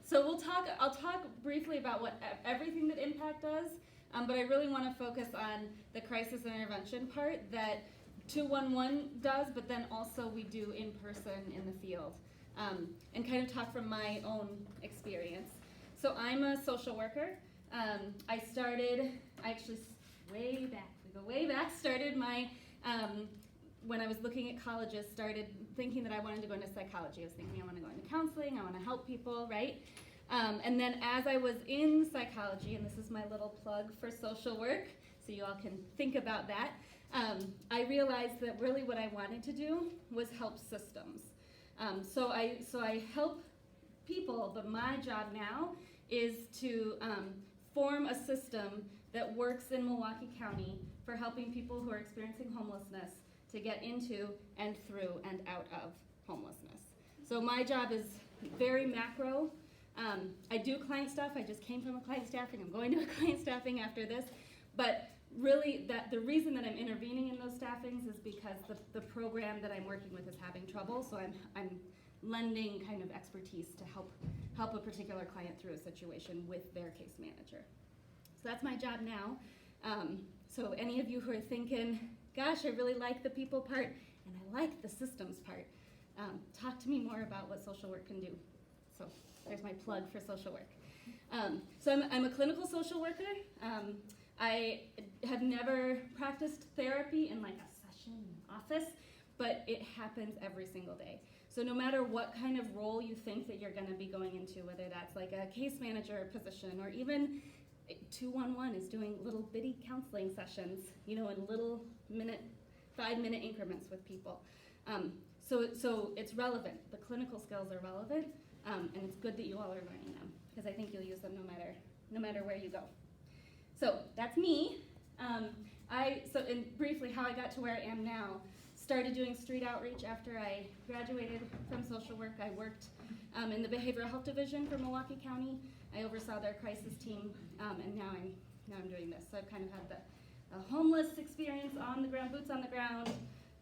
So I'll talk briefly about what everything that Impact does, but I really want to focus on the crisis intervention part that 211 does, but then also we do in person in the field, and kind of talk from my own experience. So I'm a social worker. I actually way back, started my, when I was looking at colleges, started thinking that I wanted to go into psychology. I was thinking I want to go into counseling, I want to help people, right? And then as I was in psychology, and this is my little plug for social work, so you all can think about that, I realized that really what I wanted to do was help systems. So I help people, but my job now is to form a system that works in Milwaukee County for helping people who are experiencing homelessness to get into and through and out of homelessness. So my job is very macro. I do client stuff. I just came from a client staffing. I'm going to a client staffing after this. But really, the reason that I'm intervening in those staffings is because the program that I'm working with is having trouble. So I'm lending kind of expertise to help a particular client through a situation with their case manager. So that's my job now. So any of you who are thinking, gosh, I really like the people part and I like the systems part, talk to me more about what social work can do. So there's my plug for social work. So I'm a clinical social worker. I have never practiced therapy in like a session in an office, but it happens every single day. So no matter what kind of role you think that you're going to be going into, whether that's like a case manager position or even 211 is doing little bitty counseling sessions, in little 5-minute increments with people. So it's relevant. The clinical skills are relevant, and it's good that you all are learning them because I think you'll use them no matter where you go. So that's me. And briefly how I got to where I am now. Started doing street outreach after I graduated from social work. I worked in the behavioral health division for Milwaukee County. I oversaw their crisis team, and now I'm doing this. So I've kind of had the homeless experience on the ground, boots on the ground,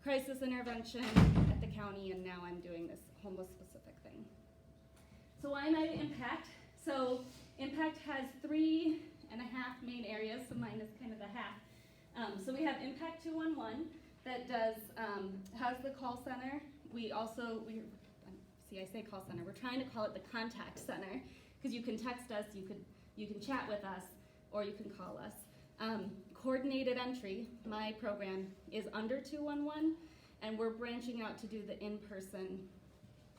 crisis intervention at the county, and now I'm doing this homeless specific thing. So why am I at Impact? So Impact has 3.5 main areas, so mine is kind of the half. So we have Impact211 that has the call center. I say call center, we're trying to call it the contact center because you can text us, you can chat with us, or you can call us. Coordinated entry, my program, is under 211, and we're branching out to do the in-person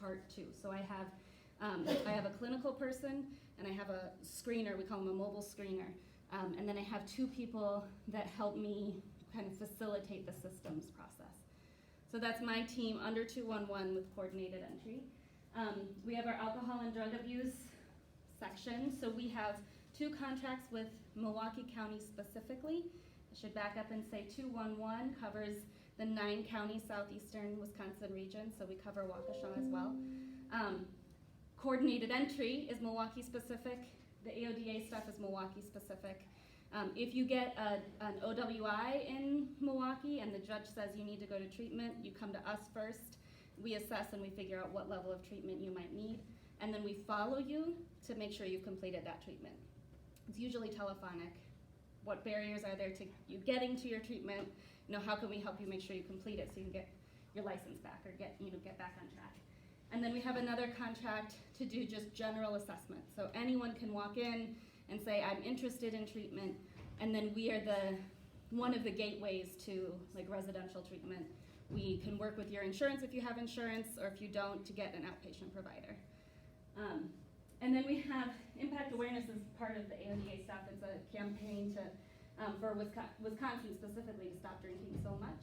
part too. So I have a clinical person, and I have a screener, we call him a mobile screener, and then I have 2 people that help me kind of facilitate the systems process. So that's my team under 211 with coordinated entry. We have our alcohol and drug abuse section. So we have 2 contracts with Milwaukee County specifically. I should back up and say 211 covers the 9-county southeastern Wisconsin region, so we cover Waukesha as well. Coordinated entry is Milwaukee specific. The AODA stuff is Milwaukee specific. If you get an OWI in Milwaukee and the judge says you need to go to treatment, you come to us first. We assess and we figure out what level of treatment you might need, and then we follow you to make sure you've completed that treatment. It's usually telephonic. What barriers are there to you getting to your treatment? How can we help you make sure you complete it so you can get your license back or get back on track? And then we have another contract to do just general assessment. So anyone can walk in and say, I'm interested in treatment, and then we are one of the gateways to like residential treatment. We can work with your insurance if you have insurance, or if you don't, to get an outpatient provider. And then we have Impact Awareness as part of the AODA stuff. It's a campaign for Wisconsin specifically to stop drinking so much,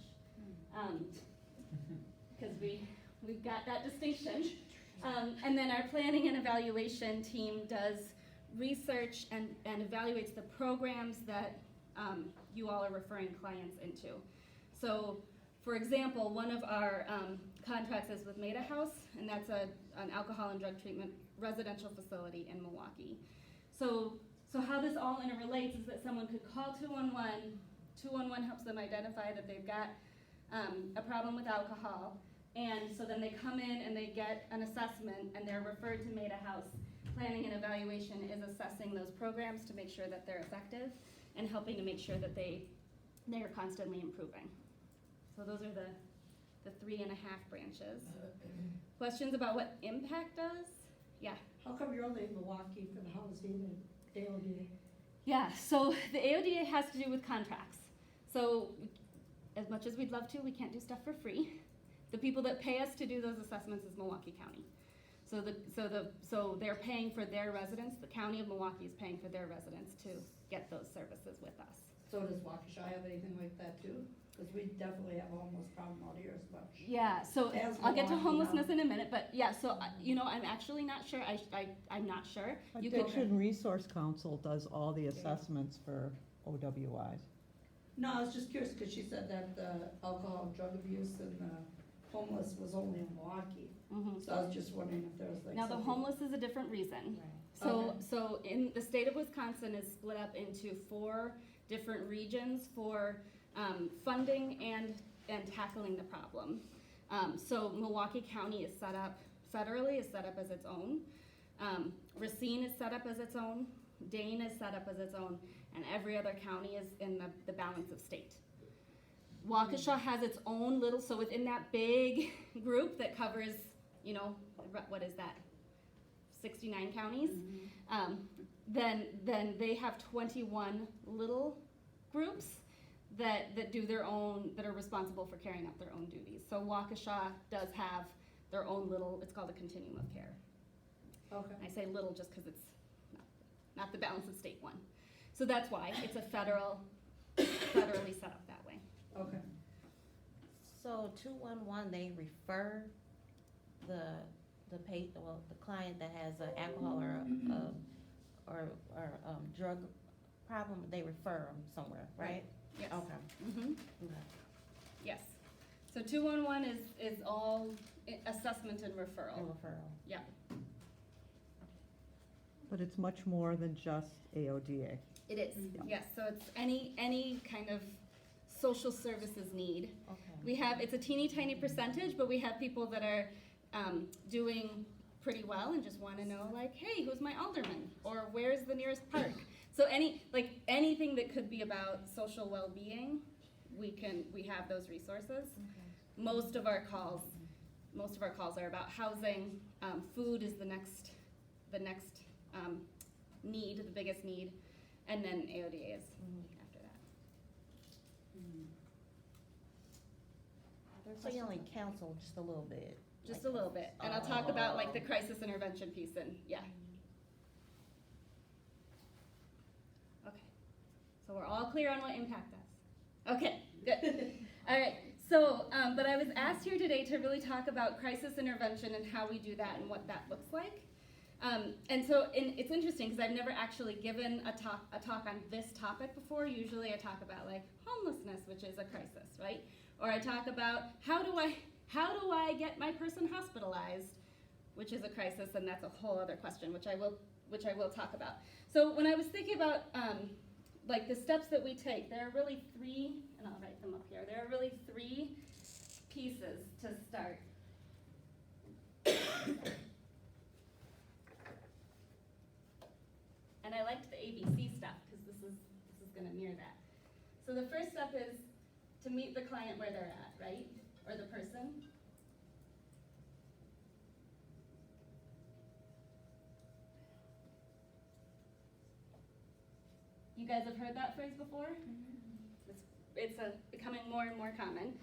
because we've got that distinction. And then our planning and evaluation team does research and evaluates the programs that you all are referring clients into. So, for example, one of our contracts is with Meta House, and that's an alcohol and drug treatment residential facility in Milwaukee. So how this all interrelates is that someone could call 211. 211 helps them identify that they've got a problem with alcohol, and so then they come in and they get an assessment, and they're referred to Meta House planning and evaluation is assessing those programs to make sure that they're effective and helping to make sure that they are constantly improving. So those are the 3.5 branches. Questions about what Impact does? Yeah. How come you're only in Milwaukee for the housing and AODA? Yeah, so the AODA has to do with contracts. So as much as we'd love to, we can't do stuff for free. The people that pay us to do those assessments is Milwaukee County. So they're paying for their residents. The county of Milwaukee is paying for their residents to get those services with us. So does Waukesha have anything like that too? Because we definitely have a homeless problem out here as much. Yeah, so As I'll get to Milwaukee homelessness now. in a minute, but yeah, so I'm actually not sure. I'm not sure. You could, Addiction Resource Council does all the assessments for OWIs. No, I was just curious because she said that the alcohol and drug abuse and the homeless was only in Milwaukee. So I was just wondering if there was like now the something- homeless is a different reason. Okay. So in the state of Wisconsin is split up into 4 different regions for funding and tackling the problem. So Milwaukee County is set up, federally is set up as its own. Racine is set up as its own. Dane is set up as its own. And every other county is in the balance of state. Waukesha has its own little, so within that big group that covers, what is that? 69 counties. Then they have 21 little groups that do their own, that are responsible for carrying out their own duties. So Waukesha does have their own little, it's called a continuum of care. Okay. I say little just because it's not the balance of state one. So that's why it's a federally set up that way. Okay. So 211, they refer the client that has an alcohol or drug problem, they refer them somewhere, right? Yes. Okay. Okay. Yes. So 211 is all assessment and referral. And referral. Yeah. But it's much more than just AODA. It is. Yeah. Yes. So it's any kind of social services need. Okay. It's a teeny tiny percentage, but we have people that are doing pretty well and just want to know, like, hey, who's my alderman, or where's the nearest park? So anything that could be about social well-being, we have those resources. Okay. Most of our calls are about housing. Food is the next need, the biggest need, and then AODA is after that. So you only counsel just a little bit. Just a little bit, and I'll talk about like the crisis intervention piece and yeah. Okay, so we're all clear on what Impact does. Okay, good. All right, so, but I was asked here today to really talk about crisis intervention and how we do that and what that looks like. And so it's interesting because I've never actually given a talk on this topic before. Usually I talk about like homelessness, which is a crisis, right? Or I talk about how do I get my person hospitalized, which is a crisis, and that's a whole other question, which I will talk about. So when I was thinking about like the steps that we take, there are really 3, and I'll write them up here. There are really 3 pieces to start. And I liked the ABC stuff because this is going to mirror that. So the first step is to meet the client where they're at, right? Or the person. You guys have heard that phrase before? It's becoming more and more common,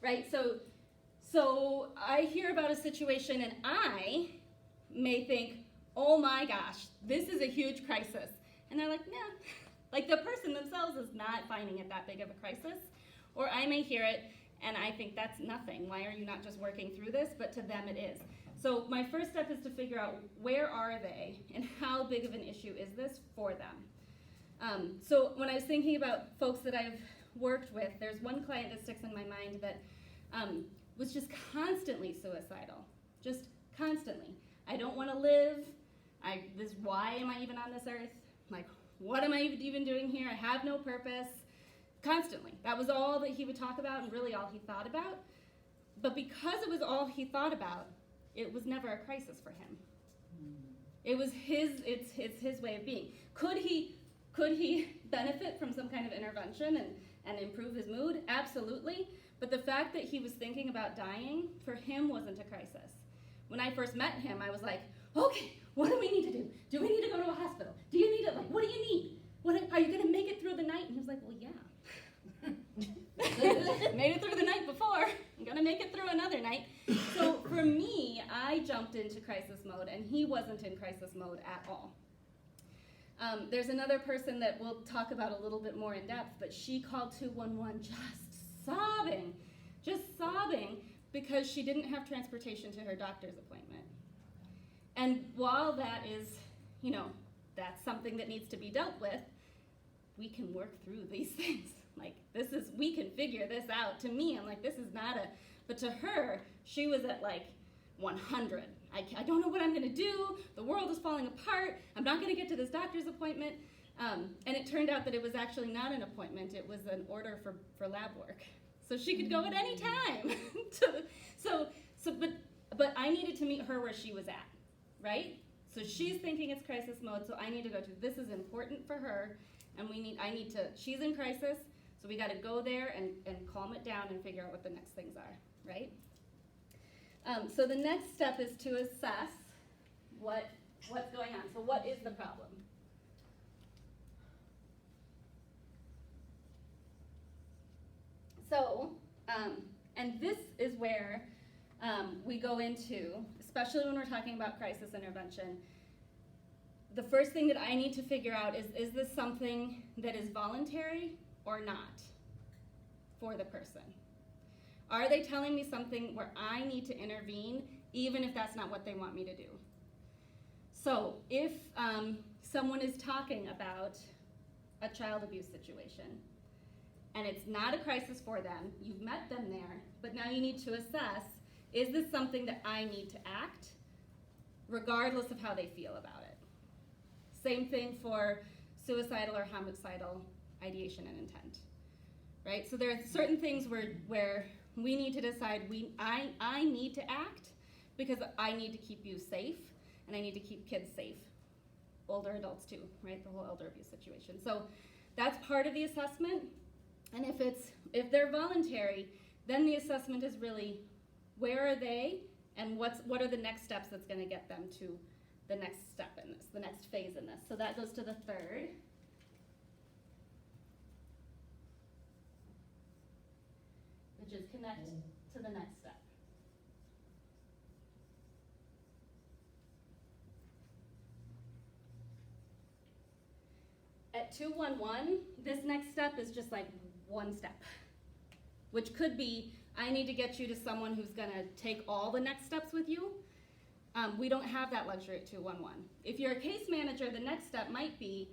right? So I hear about a situation and I may think, oh my gosh, this is a huge crisis. And they're like, nah. Like the person themselves is not finding it that big of a crisis. Or I may hear it and I think that's nothing. Why are you not just working through this? But to them it is. So my first step is to figure out where are they and how big of an issue is this for them. So when I was thinking about folks that I've worked with, there's one client that sticks in my mind that was just constantly suicidal. Just constantly. I don't want to live. Why am I even on this earth? Like, what am I even doing here? I have no purpose. Constantly. That was all that he would talk about and really all he thought about. But because it was all he thought about, it was never a crisis for him. It was it's his way of being. Could he benefit from some kind of intervention and improve his mood? Absolutely. But the fact that he was thinking about dying, for him, wasn't a crisis. When I first met him, I was like, okay, what do we need to do? Do we need to go to a hospital? Do you need it? Like, what do you need? Are you gonna make it through the night? And he was like, well, yeah. Made it through the night before. I'm gonna make it through another night. So for me, I jumped into crisis mode, and he wasn't in crisis mode at all. There's another person that we'll talk about a little bit more in depth, but she called 211 just sobbing because she didn't have transportation to her doctor's appointment. And while that is, that's something that needs to be dealt with, we can work through these things. Like, we can figure this out. To me, I'm like, this is not but to her, she was at like 100. I don't know what I'm gonna do. The world is falling apart. I'm not gonna get to this doctor's appointment. And it turned out that it was actually not an appointment. It was an order for lab work. So she could go at any time. But I needed to meet her where she was at, right? So she's thinking it's crisis mode, so I need to go to, this is important for her, and she's in crisis, so we gotta go there and calm it down and figure out what the next things are, right? So the next step is to assess what's going on. So what is the problem? So, and this is where we go into, especially when we're talking about crisis intervention, the first thing that I need to figure out is this something that is voluntary or not for the person? Are they telling me something where I need to intervene, even if that's not what they want me to do? So if someone is talking about a child abuse situation, and it's not a crisis for them, you've met them there, but now you need to assess, is this something that I need to act, regardless of how they feel about it? Same thing for suicidal or homicidal ideation and intent, right? So there are certain things where we need to decide, I need to act because I need to keep you safe, and I need to keep kids safe. Older adults too, right? The whole elder abuse situation. So that's part of the assessment. And if they're voluntary, then the assessment is really, where are they, and what are the next steps that's going to get them to the next step in this, the next phase in this. So that goes to the third. Which is connect to the next step. At 211, this next step is just like one step, which could be, I need to get you to someone who's gonna take all the next steps with you. We don't have that luxury at 211. If you're a case manager, the next step might be,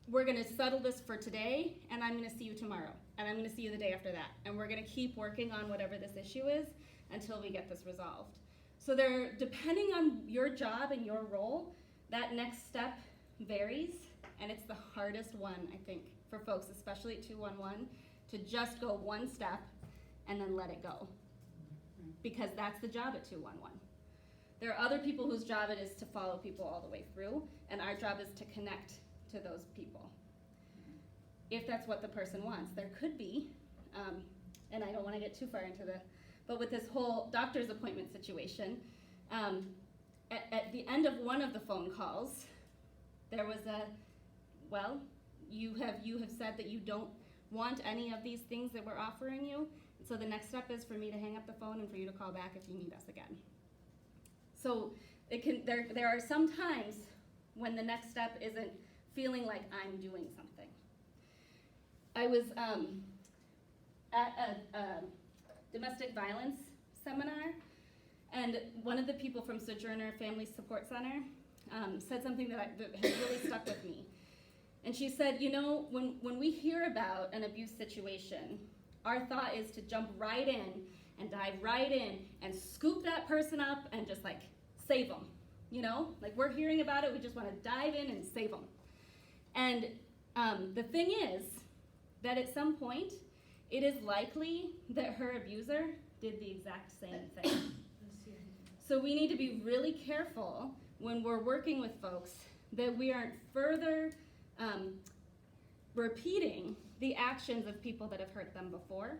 we're gonna settle this for today, and I'm gonna see you tomorrow, and I'm gonna see you the day after that, and we're gonna keep working on whatever this issue is until we get this resolved. So depending on your job and your role, that next step varies, and it's the hardest one, I think, for folks, especially at 211, to just go one step and then let it go, because that's the job at 211. There are other people whose job it is to follow people all the way through, and our job is to connect to those people, if that's what the person wants. There could be, and I don't want to get too far into but with this whole doctor's appointment situation, at the end of one of the phone calls, there was you have said that you don't want any of these things that we're offering you, so the next step is for me to hang up the phone and for you to call back if you need us again. So there are some times when the next step isn't feeling like I'm doing something. I was at a domestic violence seminar, and one of the people from Sojourner Family Support Center said something that has really stuck with me. And she said, when we hear about an abuse situation, our thought is to jump right in and dive right in and scoop that person up and just like save them. Like we're hearing about it, we just want to dive in and save them. And the thing is that at some point, it is likely that her abuser did the exact same thing. So we need to be really careful when we're working with folks, that we aren't further repeating the actions of people that have hurt them before.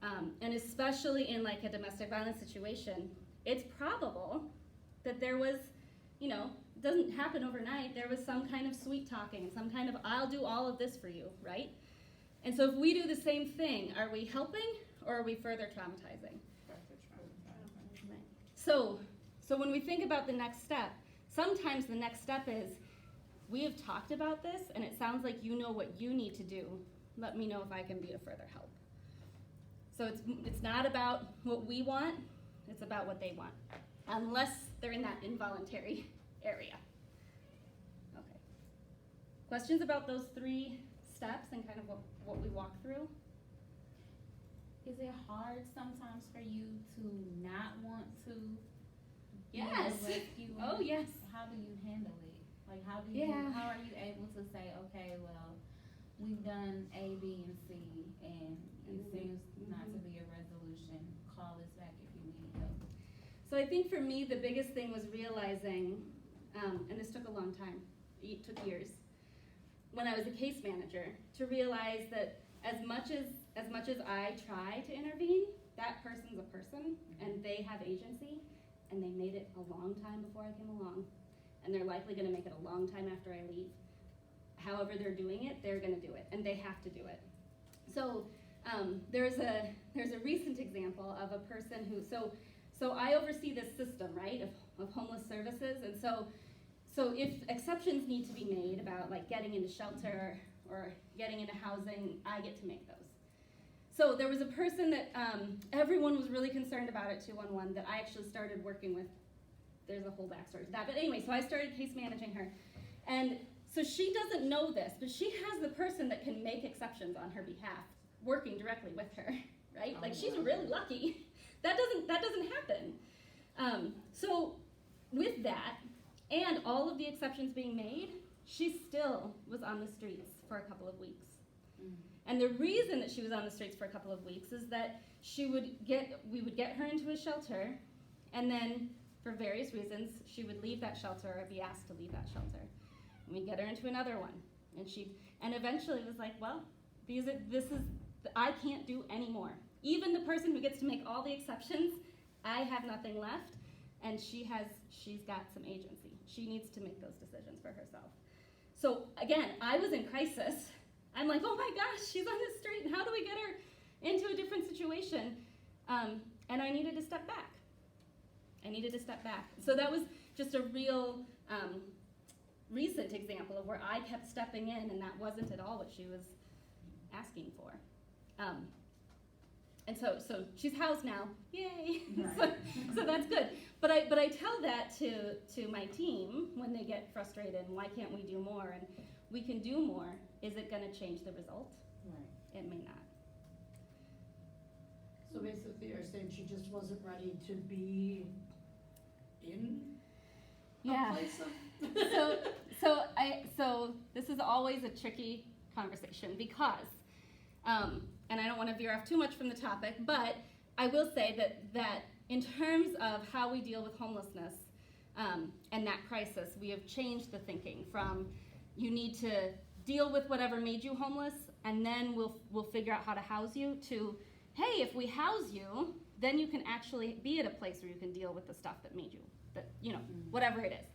And especially in like a domestic violence situation, it's probable that there was, you know, it doesn't happen overnight, there was some kind of sweet talking and some kind of, I'll do all of this for you, right? And so if we do the same thing, are we helping or are we further traumatizing? Right. So when we think about the next step, sometimes the next step is, we have talked about this and it sounds like you know what you need to do. Let me know if I can be a further help. So it's not about what we want, it's about what they want. Unless they're in that involuntary area. Okay. Questions about those 3 steps and kind of what we walk through? Is it hard sometimes for you to not want to Yes. rescue? Oh, yes. How do you handle it? Like, how are you able to say, okay, well, we've done A, B, and C, and it seems not to be a resolution. Call us back if you need help. So I think for me, the biggest thing was realizing, and this took a long time, it took years, when I was a case manager, to realize that as much as I try to intervene, that person's a person, and they have agency, and they made it a long time before I came along, and they're likely gonna make it a long time after I leave. However they're doing it, they're gonna do it, and they have to do it. So there's a recent example of a person who, so I oversee this system, right, of homeless services, and so if exceptions need to be made about like getting into shelter or getting into housing, I get to make those. So there was a person that everyone was really concerned about at 211 that I actually started working with. There's a whole backstory to that, but anyway, so I started case managing her, and so she doesn't know this, but she has the person that can make exceptions on her behalf, working directly with her, right? Like, she's really lucky. That doesn't happen. So with that, and all of the exceptions being made, she still was on the streets for a couple of weeks. And the reason that she was on the streets for a couple of weeks is that we would get her into a shelter, and then for various reasons, she would leave that shelter or be asked to leave that shelter. And we'd get her into another one, and eventually was like, well, I can't do any more. Even the person who gets to make all the exceptions, I have nothing left, and she's got some agency. She needs to make those decisions for herself. So again, I was in crisis. I'm like, oh my gosh, she's on the street, and how do we get her into a different situation? And I needed to step back. So that was just a real recent example of where I kept stepping in, and that wasn't at all what she was asking for. And so she's housed now, yay! Right. so that's good. But I tell that to my team when they get frustrated, and why can't we do more? And we can do more. Is it going to change the result? Right. It may not. So basically you're saying she just wasn't ready to be in a place of... So this is always a tricky conversation because, and I don't want to veer off too much from the topic, but I will say that in terms of how we deal with homelessness and that crisis, we have changed the thinking from you need to deal with whatever made you homeless, and then we'll figure out how to house you, to, hey, if we house you, then you can actually be at a place where you can deal with the stuff that made you, whatever it is.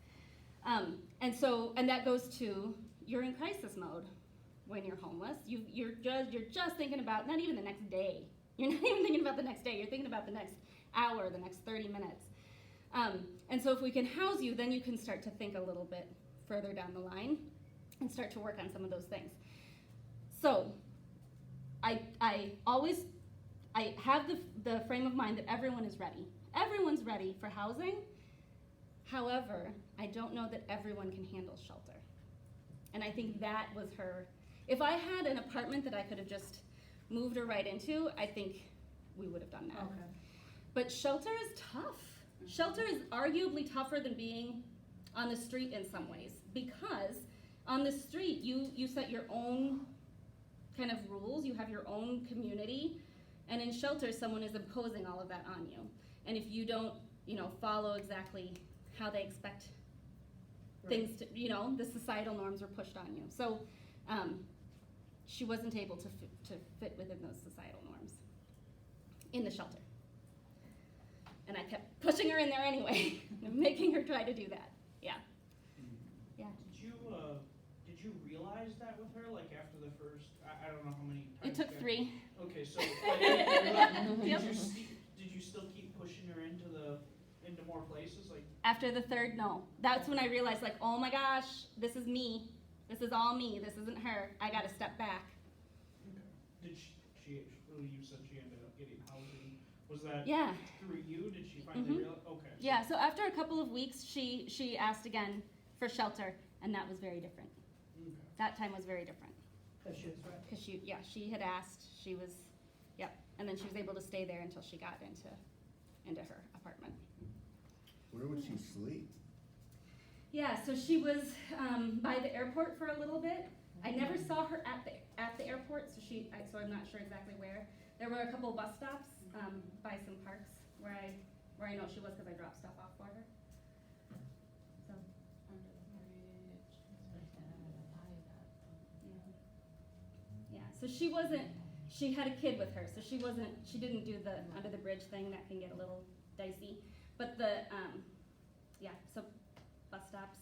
And that goes to, you're in crisis mode when you're homeless. You're just thinking about, not even the next day. You're not even thinking about the next day. You're thinking about the next hour, the next 30 minutes. And so if we can house you, then you can start to think a little bit further down the line and start to work on some of those things. So I have the frame of mind that everyone is ready. Everyone's ready for housing. However, I don't know that everyone can handle shelter. And I think that was her. If I had an apartment that I could have just moved her right into, I think we would have done that. Okay. But shelter is tough. Shelter is arguably tougher than being on the street in some ways, because on the street you set your own kind of rules, you have your own community, and in shelter someone is imposing all of that on you. And if you don't, follow exactly how they expect things to, you know, the societal norms were pushed on you. So, she wasn't able to fit within those societal norms in the shelter. And I kept pushing her in there anyway, making her try to do that. Yeah. Yeah. Did you realize that with her, like after the first, I don't know how many times? It took 3. Okay, so, like, Yep. did you still keep pushing her into more places, like? After the 3rd, no. That's when I realized, like, oh my gosh, this is me. This is all me. This isn't her. I gotta step back. Okay. Did you said she ended up getting housing, was that Yeah. through you, did she finally Mhm. realize, okay. so- Yeah, so after a couple of weeks, she asked again for shelter, and that was very different. Okay. That time was very different. Cause she was right. Because she had asked, she was, yep, and then she was able to stay there until she got into her apartment. Where would she sleep? Yeah, so she was by the airport for a little bit. I never saw her at the airport, so I'm not sure exactly where. There were a couple of bus stops by some parks where I know she was because I dropped stuff off for her. So Under the bridge. yeah, so she had a kid with her, so she didn't do the under the bridge thing. That can get a little dicey. But so bus stops.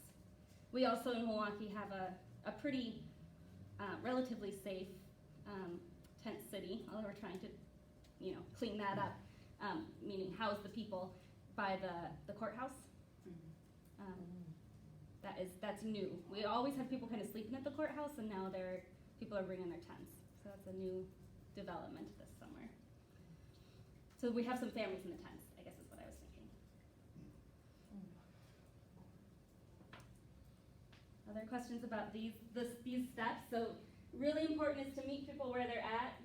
We also in Milwaukee have a pretty relatively safe tent city, although we're trying to, clean that up, meaning house the people by the courthouse. That's new. We always have people kind of sleeping at the courthouse, and now people are bringing their tents. So that's a new development this summer. So we have some families in the tents, I guess is what I was thinking. Other questions about these steps? So really important is to meet people where they're at.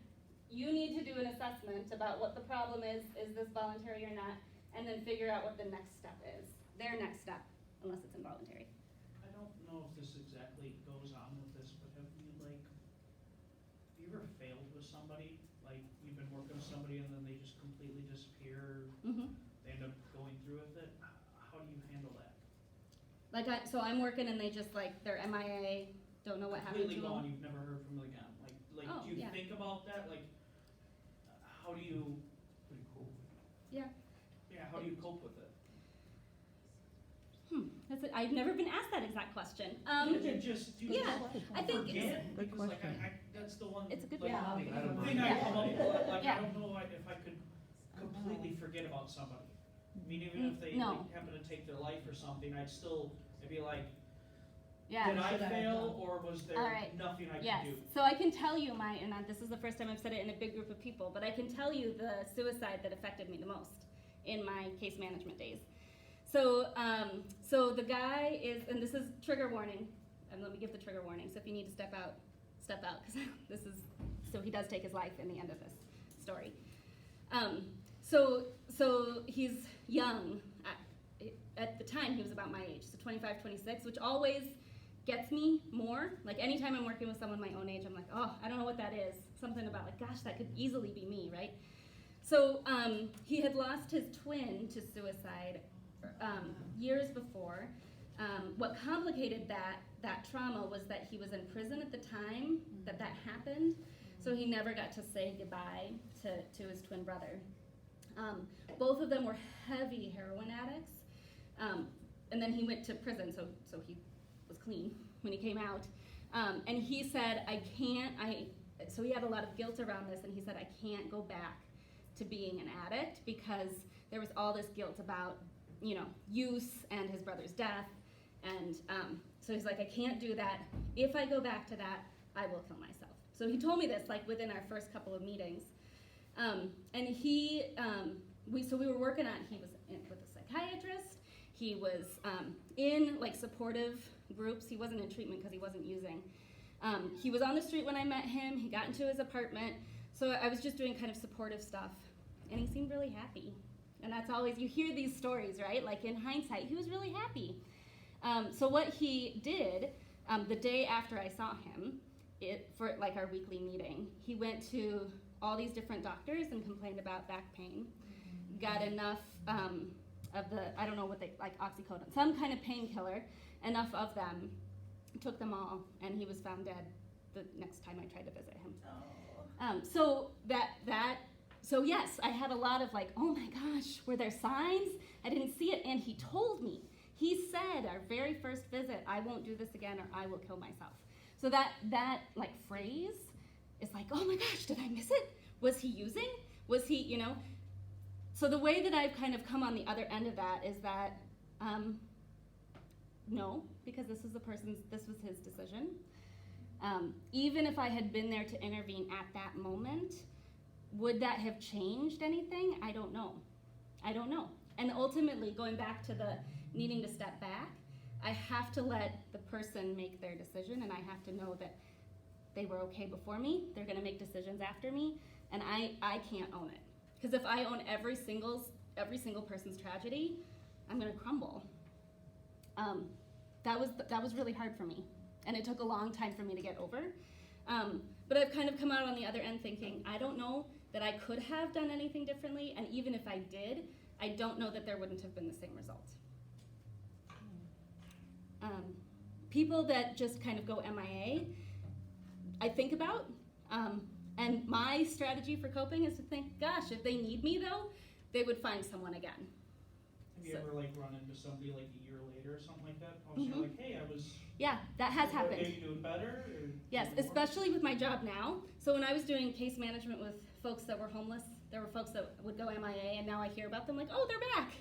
You need to do an assessment about what the problem is this voluntary or not, and then figure out what the next step is. Their next step, unless it's involuntary. I don't know if this exactly goes on with this, but have you ever failed with somebody? Like, you've been working with somebody and then they just completely disappear, Mm-hmm. they end up going through with it? How do you handle that? So I'm working and they just they're MIA, don't know what happened to Completely gone, them. you've never heard from them again. Oh, Do you yeah. think about that? How do you? Yeah. Yeah, how do you cope with it? That's it. I've never been asked that exact question. Do you just yeah, I think forget? Good Because question. that's the one. It's a good thing question. I come up with. Yeah. I don't know if I could completely forget about somebody. I mean, even if they No. happen to take their life or something, I'd be like, Yeah. did I Should I have fail done? or was there All right. nothing I Yes. could do? So I can tell you this is the first time I've said it in a big group of people, but I can tell you the suicide that affected me the most in my case management days. So the guy is, and this is trigger warning, and let me give the trigger warning. So if you need to step out, because so he does take his life in the end of this story. So he's young. At the time, he was about my age, so 25, 26, which always gets me more. Like anytime I'm working with someone my own age, I'm like, oh, I don't know what that is. Something about gosh, that could easily be me, right? So he had lost his twin to suicide years before. What complicated that trauma was that he was in prison at the time that happened, so he never got to say goodbye to his twin brother. Both of them were heavy heroin addicts. And then he went to prison, so he was clean when he came out. And he said, so he had a lot of guilt around this, and he said, I can't go back to being an addict because there was all this guilt about, use and his brother's death. And so he's like, I can't do that. If I go back to that, I will kill myself. So he told me this within our first couple of meetings. And we were working on, he was with a psychiatrist. He was in supportive groups. He wasn't in treatment because he wasn't using. He was on the street when I met him. He got into his apartment. So I was just doing kind of supportive stuff. And he seemed really happy. And that's always, you hear these stories, right? In hindsight, he was really happy. So what he did, the day after I saw him, for our weekly meeting, he went to all these different doctors and complained about back pain. Got enough of the, I don't know what oxycodone, some kind of painkiller, enough of them, took them all, and he was found dead the next time I tried to visit him. So yes, I had a lot of like, oh my gosh, were there signs? I didn't see it, and he told me. He said our very first visit, I won't do this again or I will kill myself. So that like phrase is like, oh my gosh, did I miss it? Was he using? Was he, you know? So the way that I've kind of come on the other end of that is that, no, because this was his decision. Even if I had been there to intervene at that moment, would that have changed anything? I don't know. And ultimately, going back to the needing to step back, I have to let the person make their decision, and I have to know that they were okay before me, they're gonna make decisions after me, and I can't own it. Because if I own every single person's tragedy, I'm gonna crumble. That was really hard for me, and it took a long time for me to get over. But I've kind of come out on the other end thinking, I don't know that I could have done anything differently, and even if I did, I don't know that there wouldn't have been the same result. People that just kind of go MIA, I think about, and my strategy for coping is to think, gosh, if they need me though, they would find someone again. Have you ever like run into somebody like a year later or something like that? Mhm. You're like, hey, I was. Yeah, that has happened. Maybe doing better? Or Yes, doing more? especially with my job now. So when I was doing case management with folks that were homeless, there were folks that would go MIA, and now I hear about them like, oh, they're back.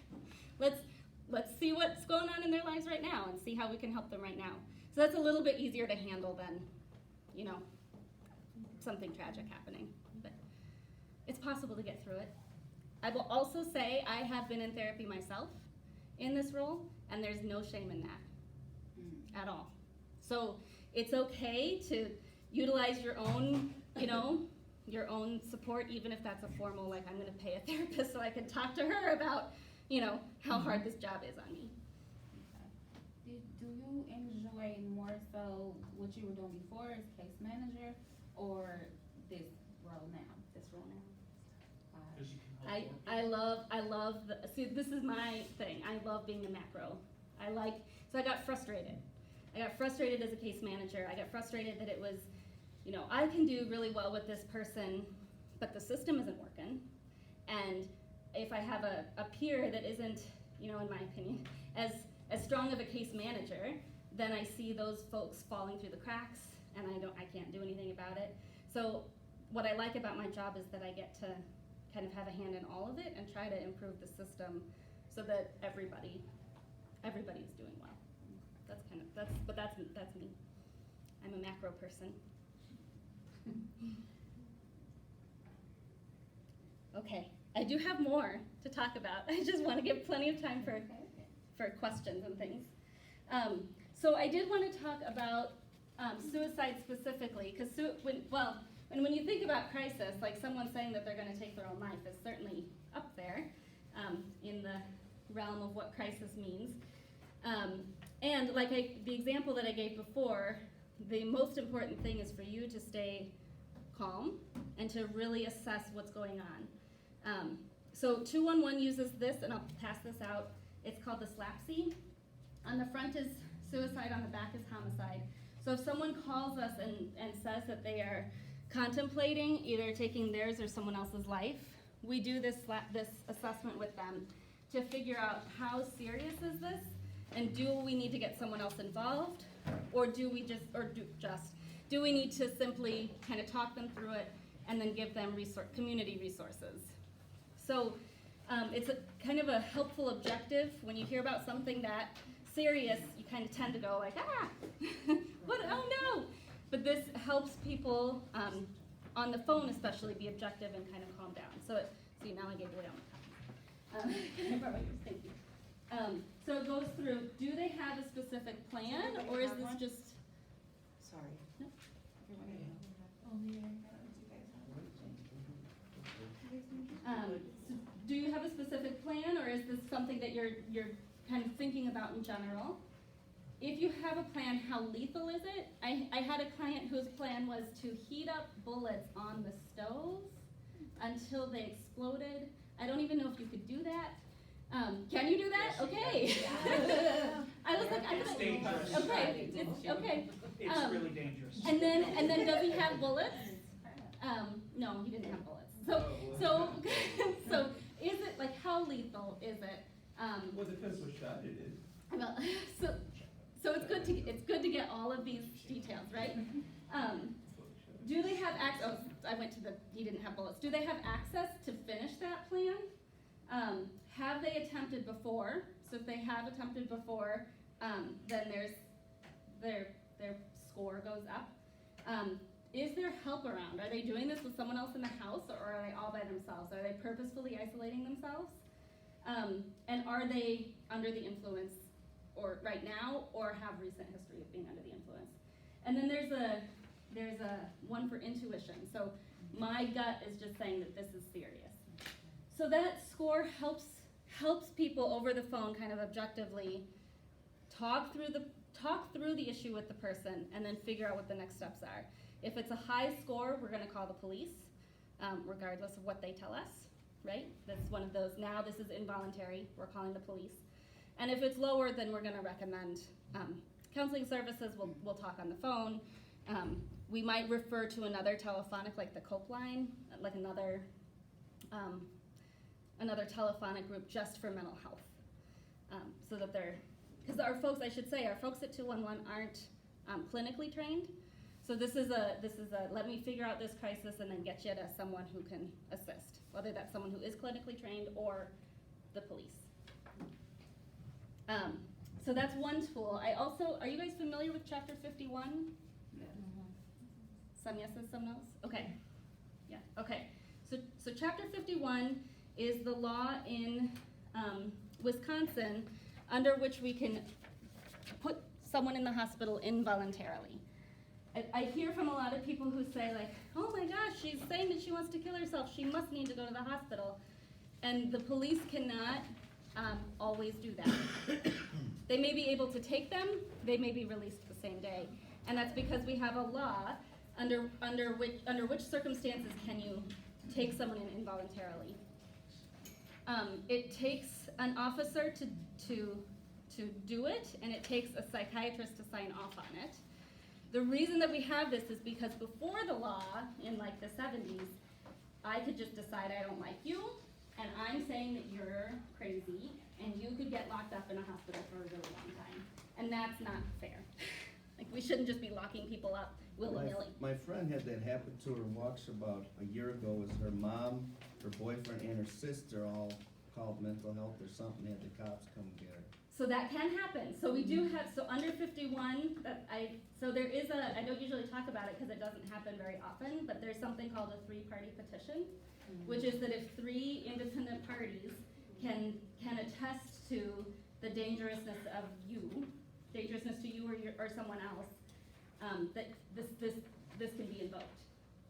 Let's see what's going on in their lives right now and see how we can help them right now. So that's a little bit easier to handle than, you know, something tragic happening. But it's possible to get through it. I will also say I have been in therapy myself in this role, and there's no shame in that at all. So it's okay to utilize your own, you know, your own support, even if that's a formal, like I'm gonna pay a therapist so I can talk to her about, you know, how hard this job is on me. Do you enjoy more so what you were doing before as case manager or this role now? This role now. 'Cause you can help more I love see, this is my thing. I love being a macro. So I got frustrated. I got frustrated as a case manager. I got frustrated that it was, you know, I can do really well with this person, but the system isn't working. And if I have a peer that isn't, you know, in my opinion, as strong of a case manager, then I see those folks falling through the cracks, and I can't do anything about it. So what I like about my job is that I get to kind of have a hand in all of it and try to improve the system so that everybody's doing well. That's me. I'm a macro person. Okay, I do have more to talk about. I just want to give plenty of time for questions and things. So I did want to talk about suicide specifically, because when you think about crisis, like someone saying that they're going to take their own life is certainly up there in the realm of what crisis means. And like the example that I gave before, the most important thing is for you to stay calm and to really assess what's going on. So 211 uses this, and I'll pass this out. It's called the SLAPC. On the front is suicide, on the back is homicide. So if someone calls us and says that they are contemplating either taking theirs or someone else's life, we do this assessment with them to figure out how serious is this, and do we need to get someone else involved, or do we need to simply kind of talk them through it and then give them community resources. So it's kind of a helpful objective. When you hear about something that serious, you kind of tend to go like, what, oh no. But this helps people on the phone especially be objective and kind of calm down. So now I gave away all my copies. Thank you. So it goes through, do they have a specific plan, or is this just? Sorry. No. So do you have a specific plan, or is this something that you're kind of thinking about in general? If you have a plan, how lethal is it? I had a client whose plan was to heat up bullets on the stove until they exploded. I don't even know if you could do that. Can you do that? Yes, you Okay. I was like, It's dangerous. okay, it's, okay. It's Um, really dangerous. And then does he have bullets? No, he didn't have bullets. So is it, like, how lethal is it? Well, it depends what shot it is. Well, so it's good to get all of these details, right? Do they have access, oh, I went to he didn't have bullets. Do they have access to finish that plan? Have they attempted before? So if they have attempted before, then their score goes up. Is there help around? Are they doing this with someone else in the house, or are they all by themselves? Are they purposefully isolating themselves? And are they under the influence or right now, or have recent history of being under the influence? And then there's a one for intuition. So my gut is just saying that this is serious. So that score helps people over the phone kind of objectively talk through the issue with the person and then figure out what the next steps are. If it's a high score, we're gonna call the police, regardless of what they tell us, right? That's one of those, now this is involuntary, we're calling the police. And if it's lower, then we're gonna recommend counseling services, we'll talk on the phone. We might refer to another telephonic, like the COPE line, like another telephonic group just for mental health. So that because our folks at 211 aren't clinically trained. So this is a let me figure out this crisis and then get you to someone who can assist, whether that's someone who is clinically trained or the police. So that's one tool. Are you guys familiar with Chapter 51? Some yeses, some nos? Okay. Yeah, okay. So Chapter 51 is the law in Wisconsin under which we can put someone in the hospital involuntarily. I hear from a lot of people who say, like, oh my gosh, she's saying that she wants to kill herself, she must need to go to the hospital. And the police cannot always do that. They may be able to take them, they may be released the same day. And that's because we have a law under which circumstances can you take someone in involuntarily. It takes an officer to do it, and it takes a psychiatrist to sign off on it. The reason that we have this is because before the law, in like the 70s, I could just decide I don't like you, and I'm saying that you're crazy, and you could get locked up in a hospital for a really long time. And that's not fair. Like, we shouldn't just be locking people up willy-nilly. My friend had that happen to her in Waukesha about a year ago. Was her mom, her boyfriend, and her sister all called mental health or something, had the cops come get her. So that can happen. So we do have, so under 51, so there is I don't usually talk about it because it doesn't happen very often, but there's something called a 3-party petition, which is that if 3 independent parties can attest to the dangerousness to you or someone else, that this can be invoked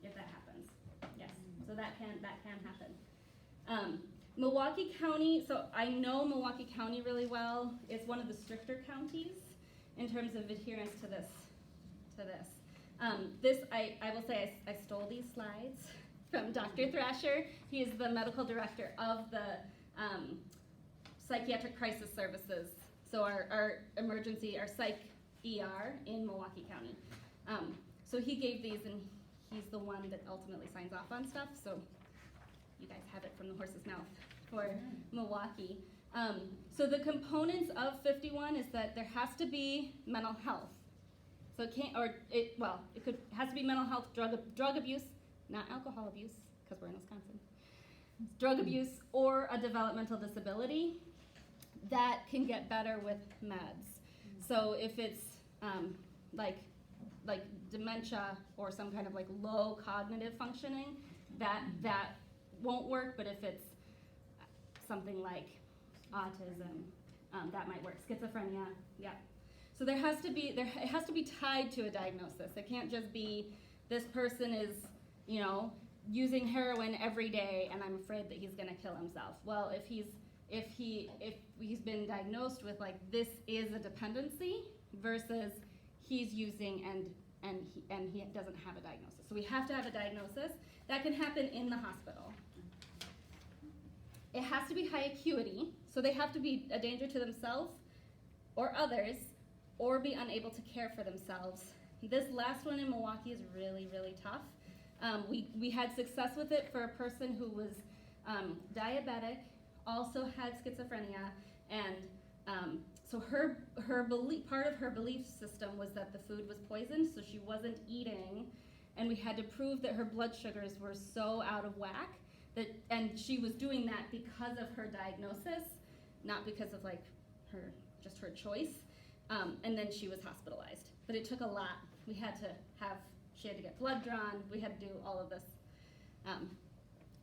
if that happens. Yes, so that can happen. Milwaukee County, so I know Milwaukee County really well. It's one of the stricter counties in terms of adherence to this. I will say I stole these slides from Dr. Thrasher. He is the medical director of the psychiatric crisis services. So our psych ER in Milwaukee County. So he gave these, and he's the one that ultimately signs off on stuff. So you guys have it from the horse's mouth for Milwaukee. So the components of 51 is that there has to be mental health. So it has to be mental health, drug abuse, not alcohol abuse, because we're in Wisconsin. Drug abuse or a developmental disability that can get better with meds. So if it's like dementia or some kind of like low cognitive functioning, that won't work. But if it's something like autism, that might work. Schizophrenia, yeah. So it has to be tied to a diagnosis. It can't just be this person is, using heroin every day, and I'm afraid that he's going to kill himself. Well, if he's been diagnosed with like this is a dependency versus he's using and he doesn't have a diagnosis. So we have to have a diagnosis. That can happen in the hospital. it has to be high acuity, so they have to be a danger to themselves or others, or be unable to care for themselves. This last one in Milwaukee is really, really tough. We had success with it for a person who was diabetic, also had schizophrenia, and so her belief, part of her belief system was that the food was poisoned, so she wasn't eating, and we had to prove that her blood sugars were so out of whack that, and she was doing that because of her diagnosis, not because of like just her choice. And then she was hospitalized, but it took a lot. She had to get blood drawn. We had to do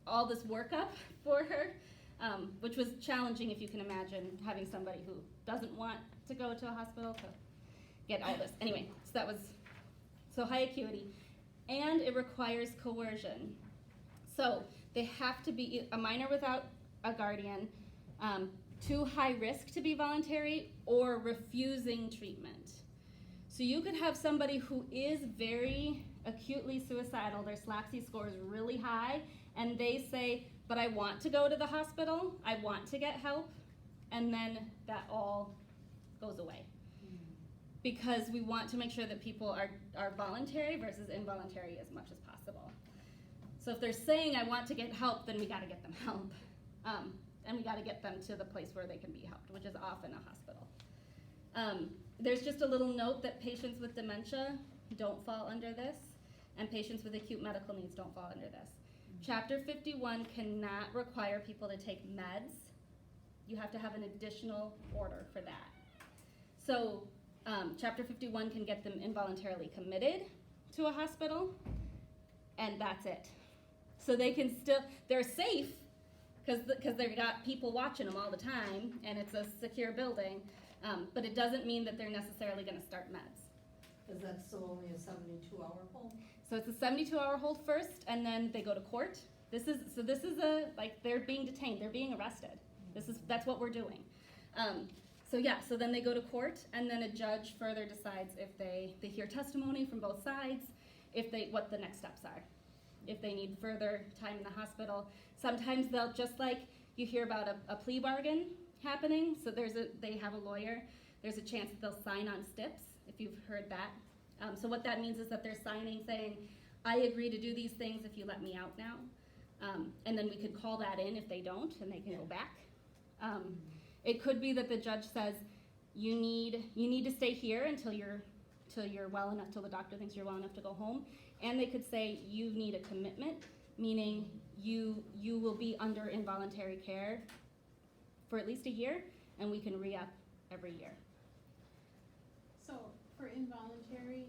all this workup for her, which was challenging, if you can imagine having somebody who doesn't want to go to a hospital to get all this. Anyway, so high acuity, and it requires coercion. So they have to be a minor without a guardian, too high risk to be voluntary, or refusing treatment. So you could have somebody who is very acutely suicidal, their SLAPC score is really high, and they say, but I want to go to the hospital, I want to get help, and then that all goes away. Because we want to make sure that people are voluntary versus involuntary as much as possible. So if they're saying, I want to get help, then we gotta get them help. And we gotta get them to the place where they can be helped, which is often a hospital. There's just a little note that patients with dementia don't fall under this, and patients with acute medical needs don't fall under this. Chapter 51 cannot require people to take meds. You have to have an additional order for that. So Chapter 51 can get them involuntarily committed to a hospital, and that's it. So they can they're safe, because they've got people watching them all the time, and it's a secure building, but it doesn't mean that they're necessarily going to start meds. Is that still only a 72-hour hold? So it's a 72-hour hold first, and then they go to court. This is they're being detained, they're being arrested. That's what we're doing. So then they go to court, and then a judge further decides if they hear testimony from both sides, what the next steps are. If they need further time in the hospital. Sometimes they'll, just like you hear about a plea bargain happening, so they have a lawyer, there's a chance that they'll sign on STIPs, if you've heard that. So what that means is that they're signing saying, I agree to do these things if you let me out now. And then we could call that in if they don't, and they can go back. It could be that the judge says, you need to stay here until you're well enough, till the doctor thinks you're well enough to go home. And they could say, you need a commitment, meaning you will be under involuntary care for at least a year, and we can re-up every year. So for involuntary,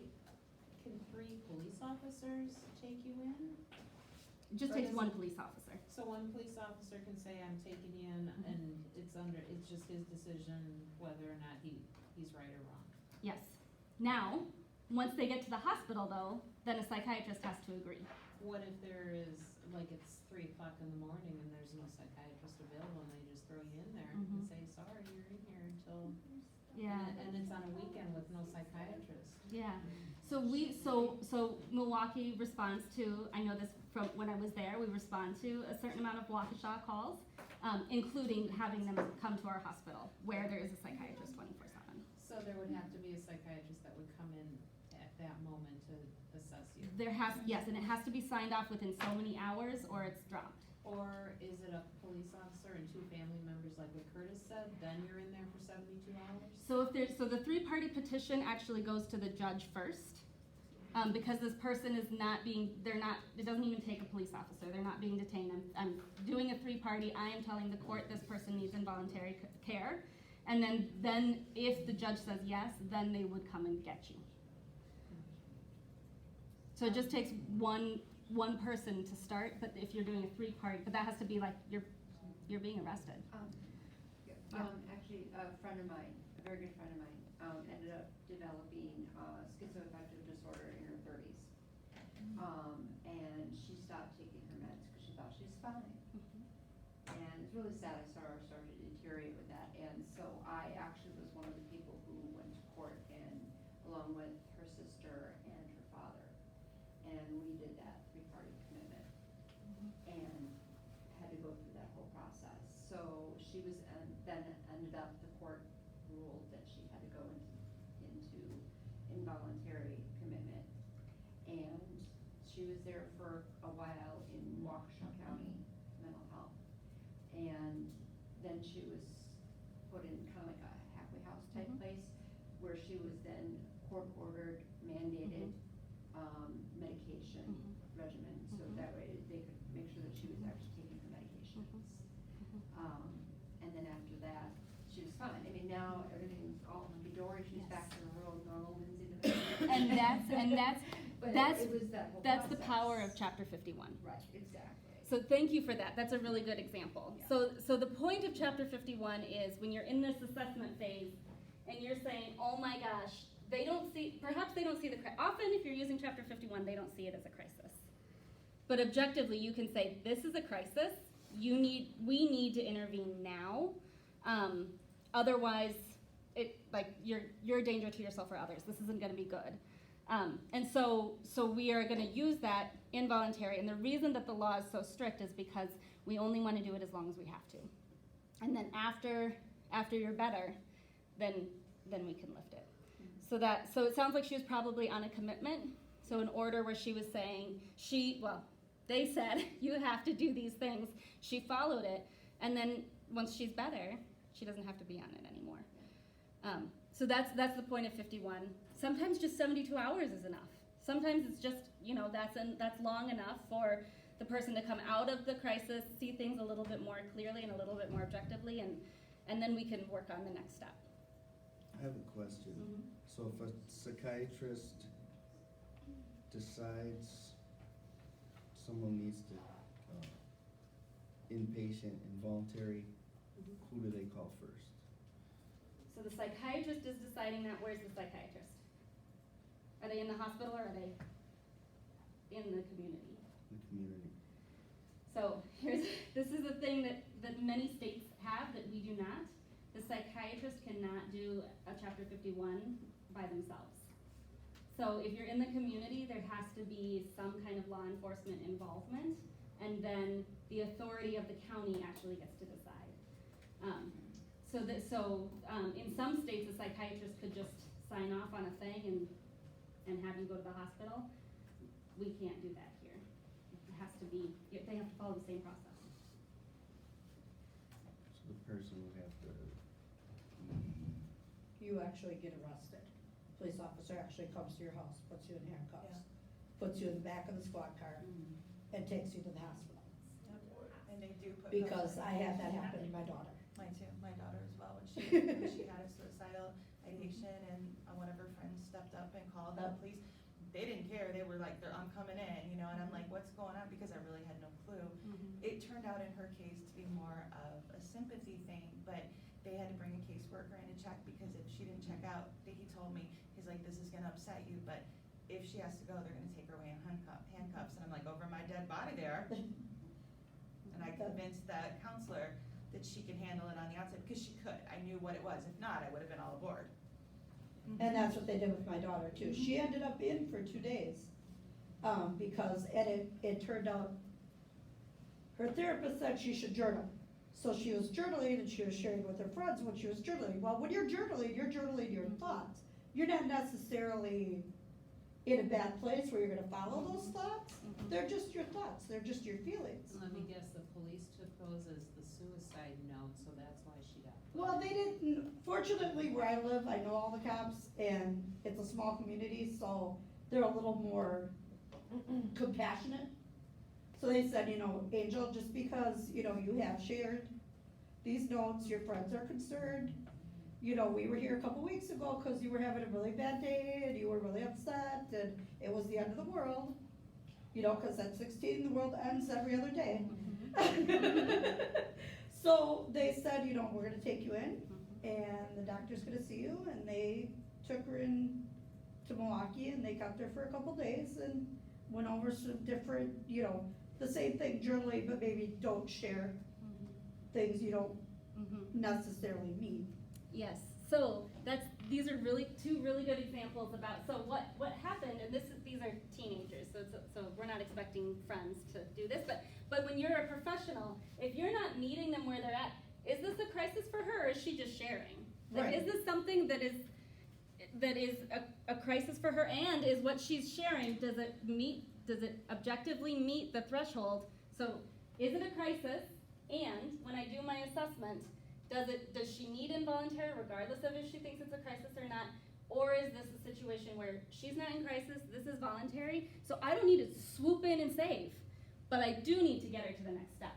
can 3 police officers take you in? It just Or takes does one it- police officer. So one police officer can say, I'm taking you in, and it's just his decision whether or not he's right or wrong. Yes. Now, once they get to the hospital though, then a psychiatrist has to agree. What if there is, it's 3 o'clock in the morning and there's no psychiatrist available and they just throw you in there and Mhm. say, sorry, you're in here until, Yeah. and it's on a weekend with no psychiatrist. Yeah. So Milwaukee responds to, I know this from when I was there, we respond to a certain amount of Waukesha calls, including having them come to our hospital where there is a psychiatrist 24/7. So there would have to be a psychiatrist that would come in at that moment to assess you. Yes, and it has to be signed off within so many hours or it's dropped. Or is it a police officer and 2 family members like what Curtis said, then you're in there for 72 hours? So the 3-party petition actually goes to the judge first, because this person is it doesn't even take a police officer, they're not being detained. I'm doing a 3-party, I am telling the court this person needs involuntary care, and then if the judge says yes, then they would come and get you. So it just takes one person to start, but if you're doing a 3-party, but that has to be like, you're being arrested. Actually, a friend of mine, a very good friend of mine, ended up developing schizoaffective disorder in her 30s. And she stopped taking her meds because she thought she was fine. And it's really sad, I saw her start to deteriorate with that. And so I actually was one of the people who went to court and along with her sister and her father. And we did that 3-party commitment and had to go through that whole process. so she was, then ended up, the court ruled that she had to go into involuntary commitment. And she was there for a while in Waukesha County Mental Health. And then she was put in kind of like a halfway house type place, where she was then court-ordered, mandated, medication regimen, so that way they could make sure that she was actually taking her medications. And then after that, she was fine. I mean, now everything's all hunky-dory, she's back to her old normal Lindsay. And that's But that's- it was that whole That's the process. power of chapter 51. Right, exactly. So thank you for that. That's a really good example. Yeah. So the point of chapter 51 is when you're in this assessment phase and you're saying, oh my gosh, perhaps they don't see the crisis. Often if you're using chapter 51, they don't see it as a crisis. But objectively, you can say, this is a crisis. We need to intervene now. Otherwise, you're a danger to yourself or others. This isn't gonna be good. And so we are gonna use that involuntary, and the reason that the law is so strict is because we only wanna do it as long as we have to. And then after you're better, then we can lift it. So it sounds like she was probably on a commitment, so an order where she was saying, they said, you have to do these things. She followed it, and then once she's better, she doesn't have to be on it anymore. So that's the point of 51. Sometimes just 72 hours is enough. Sometimes it's just, that's long enough for the person to come out of the crisis, see things a little bit more clearly and a little bit more objectively, and then we can work on the next step. I have a question. So if a psychiatrist decides someone needs to, inpatient, involuntary, who do they call first? So the psychiatrist is deciding that. Where's the psychiatrist? Are they in the hospital or are they in the community? The community. So this is a thing that many states have that we do not. The psychiatrist cannot do a chapter 51 by themselves. So if you're in the community, there has to be some kind of law enforcement involvement, and then the authority of the county actually gets to decide. In some states, a psychiatrist could just sign off on a thing and have you go to the hospital. We can't do that here. It has to be, they have to follow the same process. So the person would have to, You actually get arrested. Police officer actually comes to your house, puts you in handcuffs, puts you in the back of the squad car, and takes you to the hospital. And they do put. Because I had that happen to my daughter. Mine too, my daughter as well, when she had a suicidal ideation, and one of her friends stepped up and called the police. They didn't care, they were like, I'm coming in, and I'm like, what's going on, because I really had no clue. It turned out in her case to be more of a sympathy thing, but they had to bring a caseworker in to check, because if she didn't check out, he told me, he's like, this is gonna upset you, but if she has to go, they're gonna take her away in handcuffs, and I'm like, over my dead body there. And I convinced the counselor that she could handle it on the outside, because she could, I knew what it was, if not, I would've been all aboard. And that's what they did with my daughter too. She ended up in for 2 days, because, and it turned out, her therapist said she should journal. So she was journaling and she was sharing with her friends when she was journaling. Well, when you're journaling your thoughts. You're not necessarily in a bad place where you're gonna follow those thoughts. They're just your thoughts, they're just your feelings. Let me guess, the police took those as the suicide note, so that's why she got put. Well, they didn't, fortunately where I live, I know all the cops and it's a small community, so they're a little more compassionate. So they said, Angel, just because, you have shared these notes, your friends are concerned. We were here a couple weeks ago because you were having a really bad day and you were really upset and it was the end of the world. Cause at 16, the world ends every other day. So they said, we're gonna take you in and the doctor's gonna see you, and they took her in to Milwaukee and they kept her for a couple days and went over some different, the same thing, journaling, but maybe don't share things you don't necessarily mean. Yes, so these are two really good examples about, so what happened, and these are teenagers, so we're not expecting friends to do this, but when you're a professional, if you're not meeting them where they're at, is this a crisis for her, or is she just sharing? Like, Right. is this something that is a crisis for her, and is what she's sharing, does it objectively meet the threshold? So, is it a crisis, and when I do my assessment, does she need involuntary regardless of if she thinks it's a crisis or not? Or is this a situation where she's not in crisis, this is voluntary, so I don't need to swoop in and save, but I do need to get her to the next step,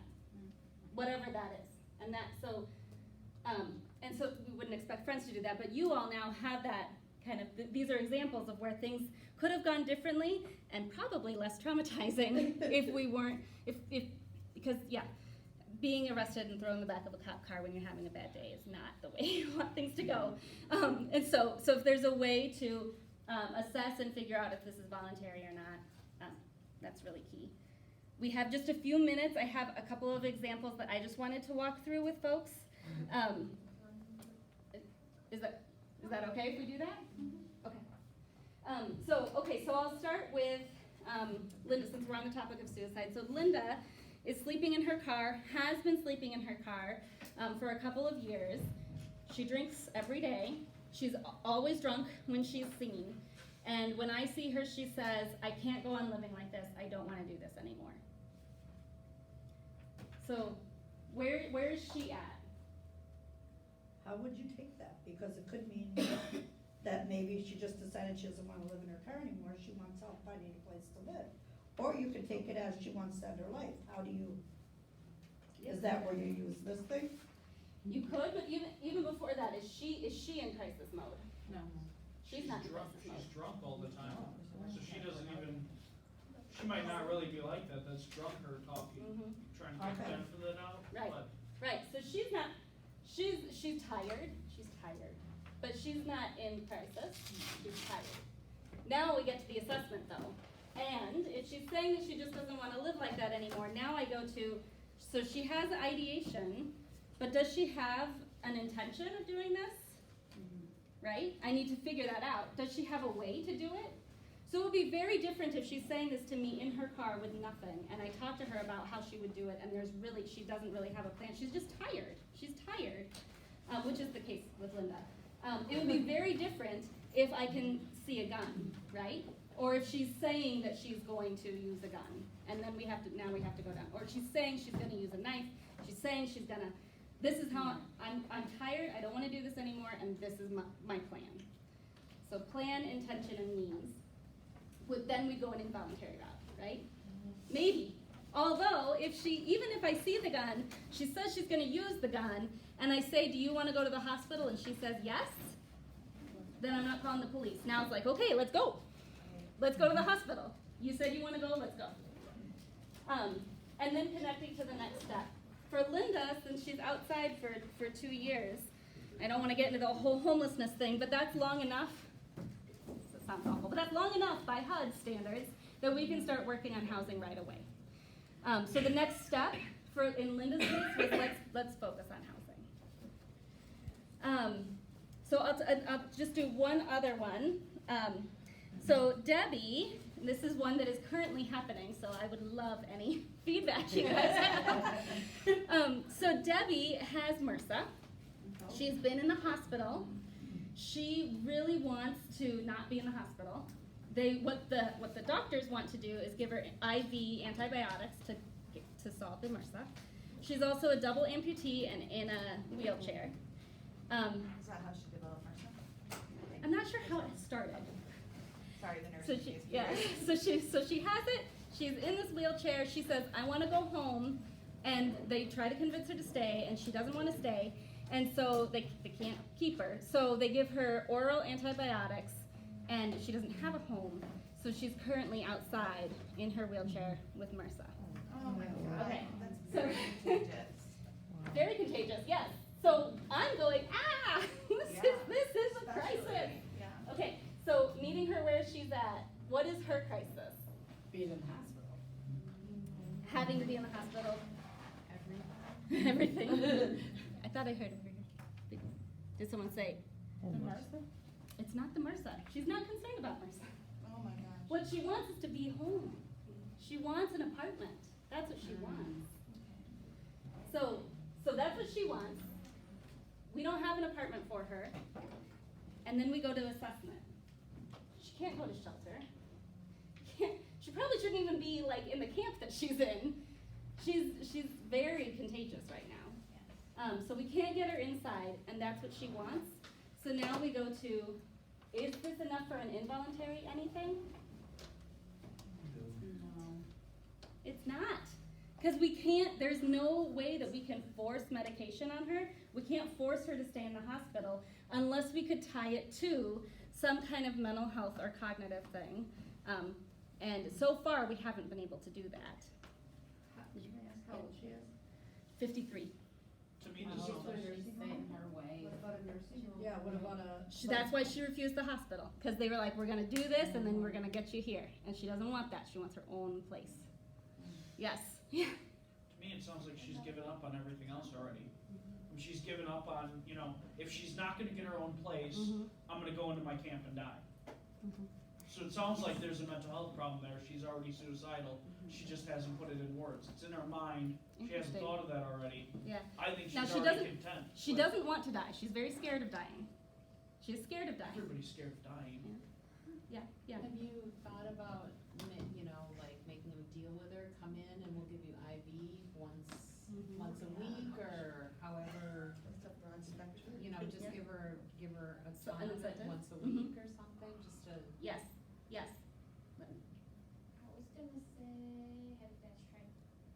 whatever that is. And so we wouldn't expect friends to do that, but you all now have that kind of, these are examples of where things could have gone differently and probably less traumatizing if we weren't, because yeah, being arrested and thrown in the back of a cop car when you're having a bad day is not the way you want things to go. And so if there's a way to assess and figure out if this is voluntary or not, that's really key. We have just a few minutes. I have a couple of examples that I just wanted to walk through with folks. Is that okay if we do that? Okay. So I'll start with Linda, since we're on the topic of suicide. So Linda is sleeping in her car, has been sleeping in her car for a couple of years. She drinks every day. She's always drunk when she's seen. And when I see her, she says, I can't go on living like this. I don't want to do this anymore. So where is she at? How would you take that? Because it could mean that maybe she just decided she doesn't wanna live in her car anymore, she wants help finding a place to live. Or you could take it as she wants to end her life. How do you, is that where you use this thing? You could, but even before that, is she in crisis mode? No. She's not in drunk. crisis mode. She's drunk all the time, so she doesn't even. She might not really be like that. That's drunk her talking, Mhm. trying to get Okay. benefit out. Right. But Right, so she's not, she's tired, but she's not in crisis, she's tired. Now we get to the assessment though, and if she's saying that she just doesn't wanna live like that anymore, now I go to, so she has ideation, but does she have an intention of doing this? Right, I need to figure that out. Does she have a way to do it? So it would be very different if she's saying this to me in her car with nothing, and I talk to her about how she would do it, and she doesn't really have a plan. She's just tired. She's tired, which is the case with Linda. It would be very different if I can see a gun, right? Or if she's saying that she's going to use a gun, and then we have to go down. Or she's saying she's going to use a knife. She's saying she's gonna. This is how I'm tired. I don't want to do this anymore, and this is my plan. So plan, intention, and means. Then we go an involuntary route, right? Maybe. Although, even if I see the gun, she says she's going to use the gun, and I say, do you want to go to the hospital? And she says yes, then I'm not calling the police. Now it's like, okay, let's go. Let's go to the hospital. You said you want to go, let's go. And then connecting to the next step. For Linda, since she's outside for 2 years, I don't want to get into the whole homelessness thing, but that's long enough. Sounds awful, but that's long enough by HUD standards that we can start working on housing right away. So the next step in Linda's case was let's focus on housing. So I'll just do one other one. So Debbie, this is one that is currently happening, so I would love any feedback you guys have. So Debbie has MRSA. She's been in the hospital. She really wants to not be in the hospital. What the doctors want to do is give her IV antibiotics to solve the MRSA. She's also a double amputee and in a wheelchair. Is that how she developed MRSA? I'm not sure how it started. Sorry, the nurse. So she has it. She's in this wheelchair. She says, I want to go home, and they try to convince her to stay, and she doesn't want to stay. And so they can't keep her. So they give her oral antibiotics, and she doesn't have a home. So she's currently outside in her wheelchair with MRSA. Oh my God. Okay. That's very contagious. Very contagious, yes. So I'm going, this is a crisis. Yeah. Okay, so meeting her where she's at, what is her crisis? Being in the hospital. Having to be in the hospital. Everything. I thought I heard her. Did someone say? Oh, The MRSA? It's not the MRSA. She's not concerned about MRSA. Oh my gosh. What she wants is to be home. She wants an apartment. That's what she wants. So that's what she wants. We don't have an apartment for her. And then we go to assessment. She can't go to shelter. She probably shouldn't even be like in the camp that she's in. She's very contagious right now. So we can't get her inside, and that's what she wants. So now we go to, is this enough for an involuntary anything? No. It's not. Because we can't, there's no way that we can force medication on her. We can't force her to stay in the hospital unless we could tie it to some kind of mental health or cognitive thing. And so far, we haven't been able to do that. Did you ask how old she is? 53. To me, this So sounds, she's set in her way. What about a nursing home? Yeah, what about a? That's why she refused the hospital. Because they were like, we're going to do this, and then we're going to get you here. And she doesn't want that. She wants her own place. Yes. Yeah. to me, it sounds like she's given up on everything else already. She's given up on, you know, if she's not gonna get her own place, I'm gonna go into my camp and die. So it sounds like there's a mental health problem there. She's already suicidal. She just hasn't put it in words. It's in her mind. She hasn't Interesting. thought of that already. Yeah. I think she's Now, she already content. She with- doesn't want to die. She's very scared of dying. She's scared of dying. Everybody's scared of dying. Yeah, yeah. Have you thought about, you know, like making a deal with her, come in and we'll give you IV once a week or however, It's a broad spectrum. you know, just Yeah. give her a So, an ton incentive? once a week or something, just to. Yes, yes. I was gonna say, have you guys tried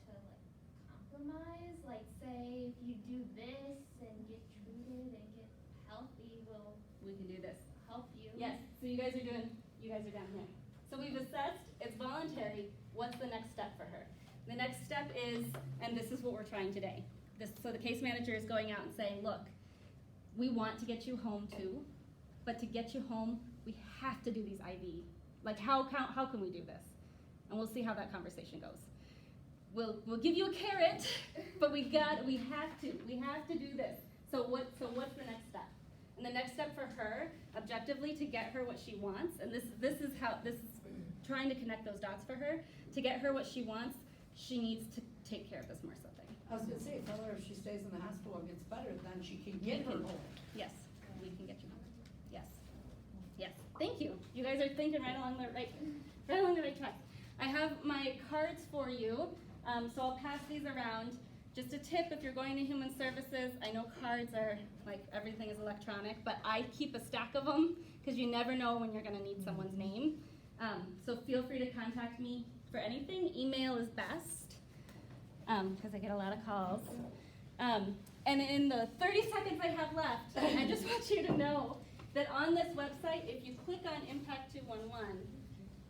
to like compromise? Like say if you do this and get treated and get healthy, we'll We can do this. help you. Yes, so you guys are down here. So we've assessed, it's voluntary, what's the next step for her? The next step is, and this is what we're trying today. So the case manager is going out and saying, look, we want to get you home too, but to get you home, we have to do these IV. Like how can we do this? And we'll see how that conversation goes. We'll give you a carrot, but we have to do this. So what's the next step? And the next step for her, objectively, to get her what she wants, and this is trying to connect those dots for her, to get her what she wants, she needs to take care of this MRSA thing. I was gonna say, tell her if she stays in the hospital and gets better, then she can get her home. Yes, we can get you home. Yes, yes, thank you. You guys are thinking right along the right track. I have my cards for you, so I'll pass these around. Just a tip, if you're going to Human Services, I know cards are, like, everything is electronic, but I keep a stack of them, because you never know when you're gonna need someone's name. So feel free to contact me for anything. Email is best, because I get a lot of calls. And in the 30 seconds I have left, I just want you to know that on this website, if you click on Impact211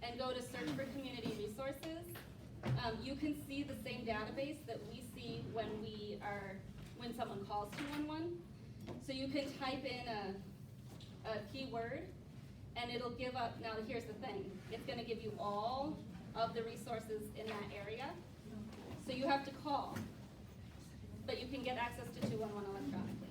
and go to search for community resources, you can see the same database that we see when someone calls 211. So you can type in a keyword, and it'll give up. Now here's the thing: it's going to give you all of the resources in that area. So you have to call, but you can get access to 211 electronically.